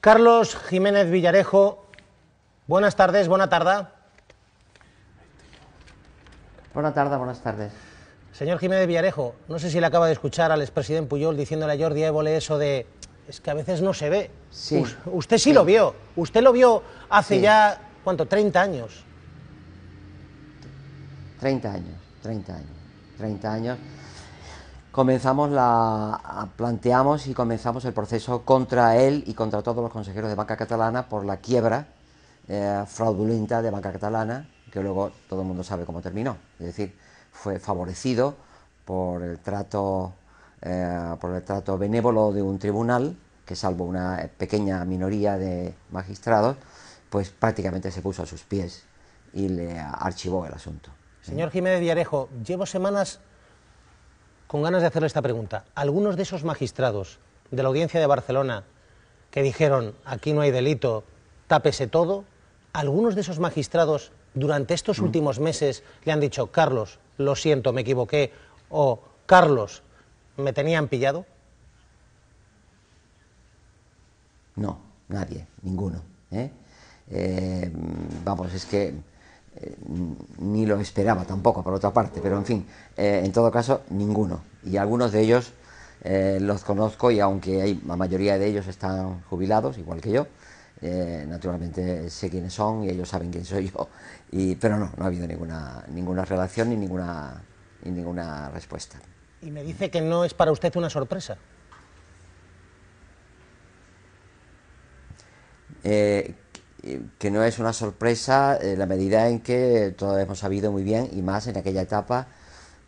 Carlos Jiménez Villarejo, buenas tardes, buena tarde. Buenas tardes, buenas tardes. Señor Jiménez Villarejo, no sé si le acaba de escuchar al expresidente Pujol diciéndole a Jordi Évole eso de es que a veces no se ve. Sí. Usted sí lo vio. Usted lo vio hace ya, ¿cuánto? 30 años. 30 años. Planteamos y comenzamos el proceso contra él y contra todos los consejeros de Banca Catalana por la quiebra fraudulenta de Banca Catalana, que luego todo el mundo sabe cómo terminó. Es decir, fue favorecido por el trato benévolo de un tribunal que, salvo una pequeña minoría de magistrados, pues prácticamente se puso a sus pies y le archivó el asunto. Señor Jiménez Villarejo, llevo semanas con ganas de hacerle esta pregunta. Algunos de esos magistrados de la Audiencia de Barcelona que dijeron aquí no hay delito, tápese todo, algunos de esos magistrados durante estos últimos meses le han dicho Carlos, lo siento, me equivoqué, o Carlos, me tenían pillado. No, nadie, ninguno. Vamos, es que ni lo esperaba tampoco, por otra parte, pero en fin, en todo caso, ninguno. Y algunos de ellos los conozco, y aunque la mayoría de ellos están jubilados, igual que yo, naturalmente sé quiénes son y ellos saben quién soy yo, pero no ha habido ninguna relación ni ninguna respuesta. Y me dice que no es para usted una sorpresa. Que no es una sorpresa en la medida en que todos hemos sabido muy bien, y más en aquella etapa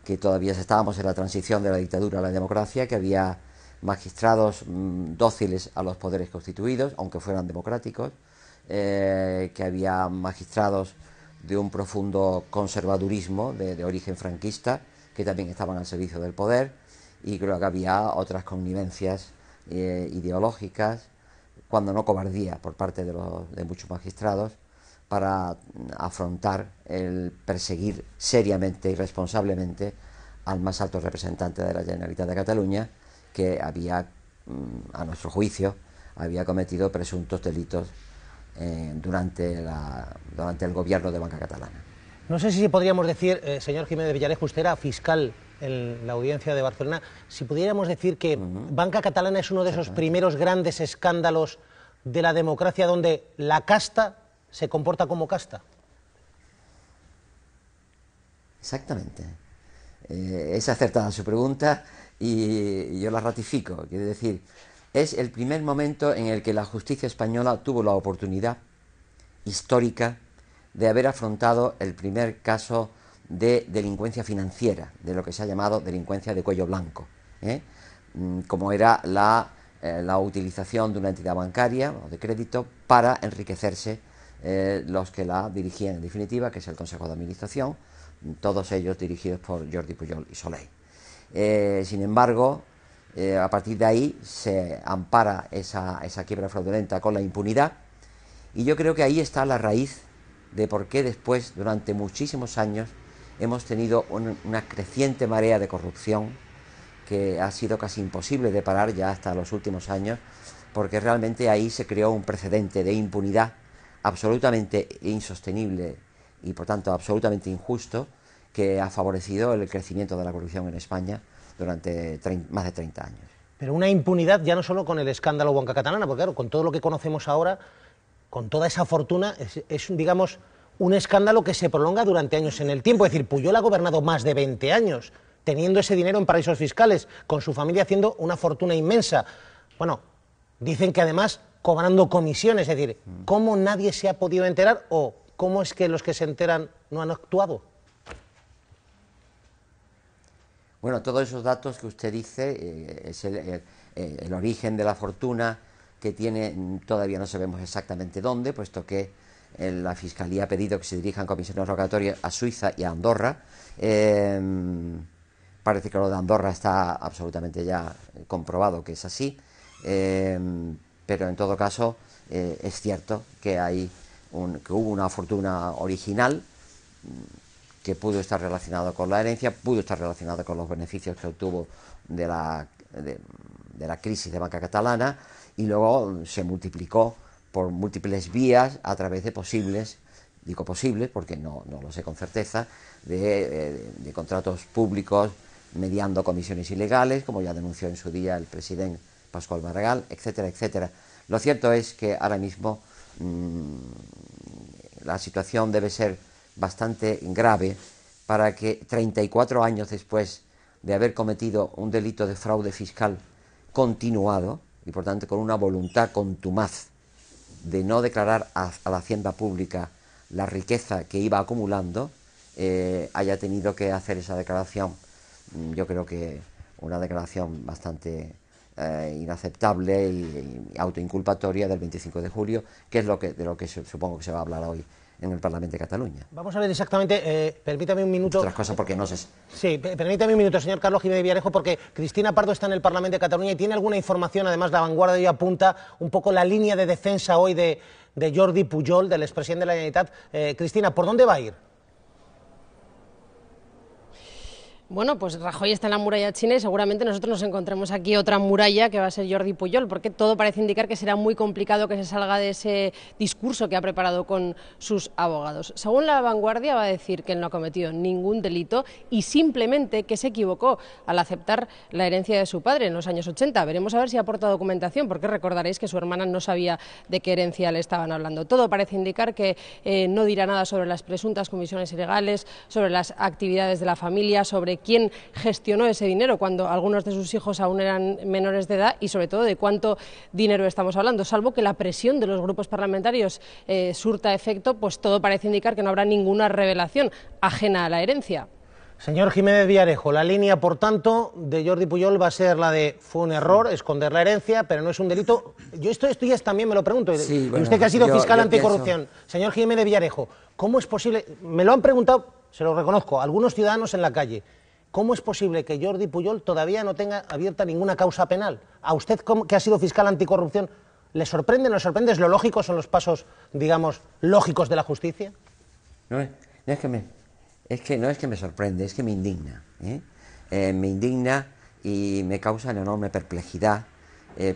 que todavía estábamos en la transición de la dictadura a la democracia, que había magistrados dóciles a los poderes constituidos, aunque fueran democráticos, que había magistrados de un profundo conservadurismo de origen franquista, que también estaban al servicio del poder, y creo que había otras connivencias ideológicas, cuando no cobardía, por parte de muchos magistrados, para afrontar el perseguir seriamente y responsablemente al más alto representante de la Generalitat de Cataluña, que había, a nuestro juicio, había cometido presuntos delitos durante el gobierno de Banca Catalana. No sé si podríamos decir, señor Jiménez Villarejo, usted era fiscal en la Audiencia de Barcelona, si pudiéramos decir que Banca Catalana es uno de esos primeros grandes escándalos de la democracia donde la casta se comporta como casta. Exactamente. Es acertada su pregunta y yo la ratifico. Quiere decir, es el primer momento en el que la justicia española tuvo la oportunidad histórica de haber afrontado el primer caso de delincuencia financiera, de lo que se ha llamado delincuencia de cuello blanco, como era la utilización de una entidad bancaria o de crédito para enriquecerse los que la dirigían en definitiva, que es el Consejo de Administración, todos ellos dirigidos por Jordi Pujol y Soley. Sin embargo, a partir de ahí se ampara esa quiebra fraudulenta con la impunidad, y yo creo que ahí está la raíz de por qué después, durante muchísimos años, hemos tenido una creciente marea de corrupción que ha sido casi imposible de parar ya hasta los últimos años, porque realmente ahí se creó un precedente de impunidad absolutamente insostenible y por tanto absolutamente injusto, que ha favorecido el crecimiento de la corrupción en España durante más de 30 años. Pero una impunidad ya no solo con el escándalo Banca Catalana, porque claro, con todo lo que conocemos ahora, con toda esa fortuna, es digamos, un escándalo que se prolonga durante años en el tiempo. Es decir, Pujol ha gobernado más de 20 años, teniendo ese dinero en paraísos fiscales, con su familia haciendo una fortuna inmensa. Bueno, dicen que además cobrando comisiones, es decir, ¿cómo nadie se ha podido enterar o cómo es que los que se enteran no han actuado? Bueno, todos esos datos que usted dice, es el origen de la fortuna que tiene, todavía no sabemos exactamente dónde, puesto que la Fiscalía ha pedido que se dirijan comisiones rogatorias a Suiza y a Andorra. Parece que lo de Andorra está absolutamente ya comprobado que es así, pero en todo caso es cierto que que hubo una fortuna original que pudo estar relacionado con la herencia, pudo estar relacionado con los beneficios que obtuvo de la crisis de Banca Catalana, y luego se multiplicó por múltiples vías a través de posibles, digo posibles porque no lo sé con certeza, de contratos públicos mediando comisiones ilegales, como ya denunció en su día el presidente Pascual Maragall, etcétera, etcétera. Lo cierto es que ahora mismo la situación debe ser bastante grave para que 34 años después de haber cometido un delito de fraude fiscal continuado, y por tanto con una voluntad contumaz de no declarar a la hacienda pública la riqueza que iba acumulando, haya tenido que hacer esa declaración. Yo creo que una declaración bastante inaceptable y autoinculpatoria del 25 de julio, que es de lo que supongo que se va a hablar hoy en el Parlamento de Cataluña. Vamos a ver exactamente, permítame un minuto. Otras cosas porque no sé. Sí, permítame un minuto, señor Carlos Jiménez Villarejo, porque Cristina Pardo está en el Parlamento de Cataluña y tiene alguna información, además La Vanguardia hoy apunta un poco la línea de defensa hoy de Jordi Pujol, del expresidente de la Generalitat. Cristina, ¿por dónde va a ir? Bueno, pues Rajoy está en la muralla china y seguramente nosotros nos encontremos aquí otra muralla que va a ser Jordi Pujol, porque todo parece indicar que será muy complicado que se salga de ese discurso que ha preparado con sus abogados. Según La Vanguardia, va a decir que él no ha cometido ningún delito y simplemente que se equivocó al aceptar la herencia de su padre en los años 80. Veremos a ver si aporta documentación, porque recordaréis que su hermana no sabía de qué herencia le estaban hablando. Todo parece indicar que no dirá nada sobre las presuntas comisiones ilegales, sobre las actividades de la familia, sobre quién gestionó ese dinero cuando algunos de sus hijos aún eran menores de edad y sobre todo de cuánto dinero estamos hablando, salvo que la presión de los grupos parlamentarios surta efecto, pues todo parece indicar que no habrá ninguna revelación ajena a la herencia. Señor Jiménez Villarejo, la línea, por tanto, de Jordi Pujol va a ser la de fue un error esconder la herencia, pero no es un delito. Yo esto ya también me lo pregunto, sí, bueno, y usted que ha sido fiscal anticorrupción, pienso... señor Jiménez Villarejo, ¿cómo es posible? Me lo han preguntado, se lo reconozco, algunos ciudadanos en la calle. ¿Cómo es posible que Jordi Pujol todavía no tenga abierta ninguna causa penal? ¿A usted, que ha sido fiscal anticorrupción, le sorprende, no le sorprende? ¿Es lo lógico? ¿Son los pasos, digamos, lógicos de la justicia? No es que me sorprende, es que me indigna. Me indigna y me causa una enorme perplejidad,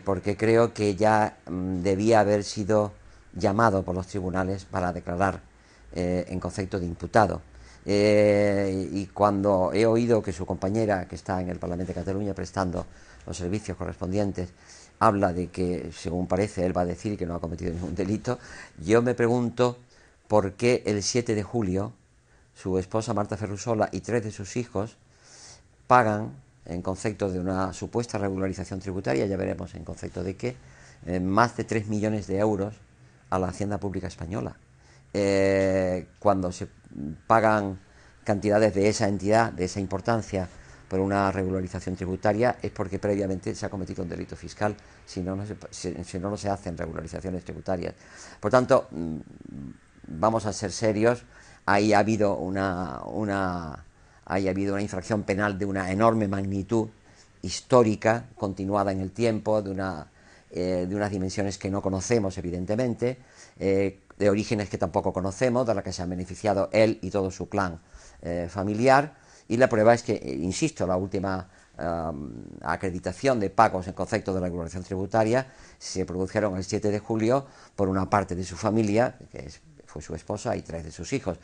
porque creo que ya debía haber sido llamado por los tribunales para declarar en concepto de imputado. Y cuando he oído que su compañera, que está en el Parlamento de Cataluña prestando los servicios correspondientes, habla de que, según parece, él va a decir que no ha cometido ningún delito, yo me pregunto por qué el 7 de julio su esposa Marta Ferrusola y 3 de sus hijos pagan, en concepto de una supuesta regularización tributaria, ya veremos en concepto de qué, más de 3 millones de euros a la Hacienda Pública Española. Cuando se pagan cantidades de esa entidad, de esa importancia, por una regularización tributaria, es porque previamente se ha cometido un delito fiscal, si no se hacen regularizaciones tributarias. Por tanto, vamos a ser serios, ahí ha habido una infracción penal de una enorme magnitud histórica, continuada en el tiempo, de unas dimensiones que no conocemos, evidentemente, de orígenes que tampoco conocemos, de la que se han beneficiado él y todo su clan familiar, y la prueba es que, insisto, la última acreditación de pagos en concepto de regulación tributaria se produjeron el 7 de julio por una parte de su familia, que fue su esposa y 3 de sus hijos,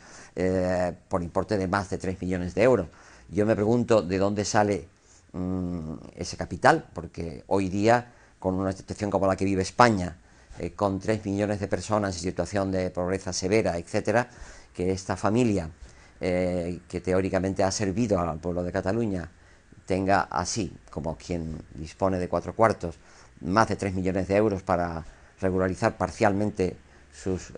por importe de más de 3 millones de euros. Yo me pregunto de dónde sale ese capital, porque hoy día, con una situación como la que vive España, con 3 millones de personas en situación de pobreza severa, etcétera, que esta familia, que teóricamente ha servido al pueblo de Cataluña, tenga así, como quien dispone de 4 cuartos, más de 3 millones de euros para regularizar parcialmente sus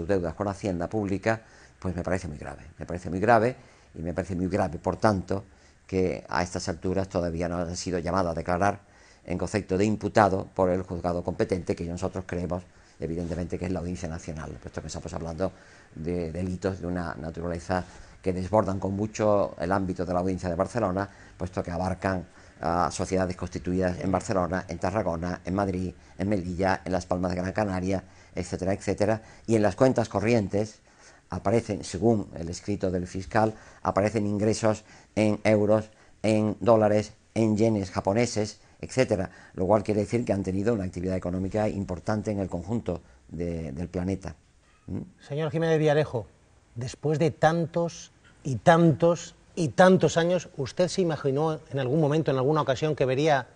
deudas con Hacienda Pública, pues me parece muy grave. Me parece muy grave y me parece muy grave, por tanto, que a estas alturas todavía no ha sido llamado a declarar en concepto de imputado por el juzgado competente, que nosotros creemos, evidentemente, que es la Audiencia Nacional, puesto que estamos hablando de delitos de una naturaleza que desbordan con mucho el ámbito de la Audiencia de Barcelona, puesto que abarcan a sociedades constituidas en Barcelona, en Tarragona, en Madrid, en Melilla, en Las Palmas de Gran Canaria, etcétera, etcétera, y en las cuentas corrientes aparecen, según el escrito del fiscal, aparecen ingresos en euros, en dólares, en yenes japoneses, etcétera, lo cual quiere decir que han tenido una actividad económica importante en el conjunto del planeta. Señor Jiménez Villarejo, después de tantos y tantos y tantos años, ¿usted se imaginó en algún momento, en alguna ocasión, que vería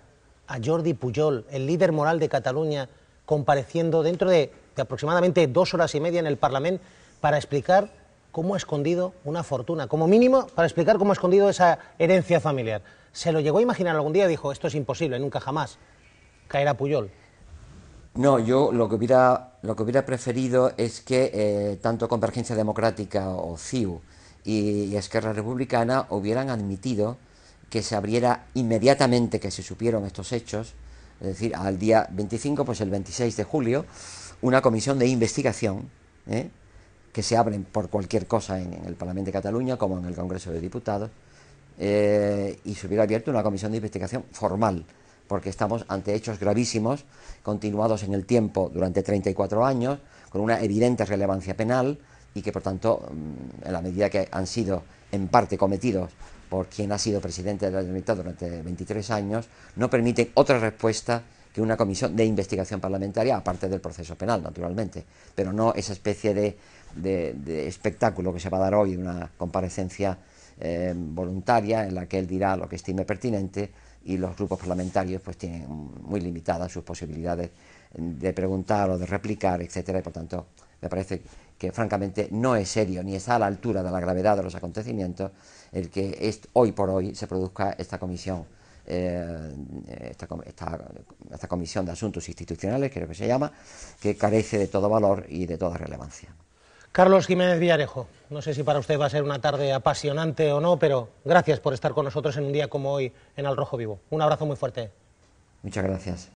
a Jordi Pujol, el líder moral de Cataluña, compareciendo dentro de aproximadamente 2 horas y media en el Parlamento para explicar cómo ha escondido una fortuna, como mínimo para explicar cómo ha escondido esa herencia familiar? ¿Se lo llegó a imaginar algún día? Dijo, esto es imposible, nunca jamás caerá Pujol. No, yo lo que hubiera preferido es que tanto Convergencia Democrática o CiU y Esquerra Republicana hubieran admitido que se abriera inmediatamente que se supieron estos hechos, es decir, al día 25, pues el 26 de julio, una comisión de investigación, que se abren por cualquier cosa en el Parlamento de Cataluña, como en el Congreso de Diputados, y se hubiera abierto una comisión de investigación formal, porque estamos ante hechos gravísimos, continuados en el tiempo durante 34 años, con una evidente relevancia penal, y que por tanto, en la medida que han sido en parte cometidos por quien ha sido presidente de la Generalitat durante 23 años, no permiten otra respuesta que una comisión de investigación parlamentaria, aparte del proceso penal, naturalmente, pero no esa especie de espectáculo que se va a dar hoy, una comparecencia voluntaria en la que él dirá lo que estime pertinente, y los grupos parlamentarios pues tienen muy limitadas sus posibilidades de preguntar o de replicar, etcétera, y por tanto me parece que francamente no es serio ni está a la altura de la gravedad de los acontecimientos el que hoy por hoy se produzca esta comisión, esta comisión de asuntos institucionales, creo que se llama, que carece de todo valor y de toda relevancia. Carlos Jiménez Villarejo, no sé si para usted va a ser una tarde apasionante o no, pero gracias por estar con nosotros en un día como hoy en Al Rojo Vivo. Un abrazo muy fuerte. Muchas gracias.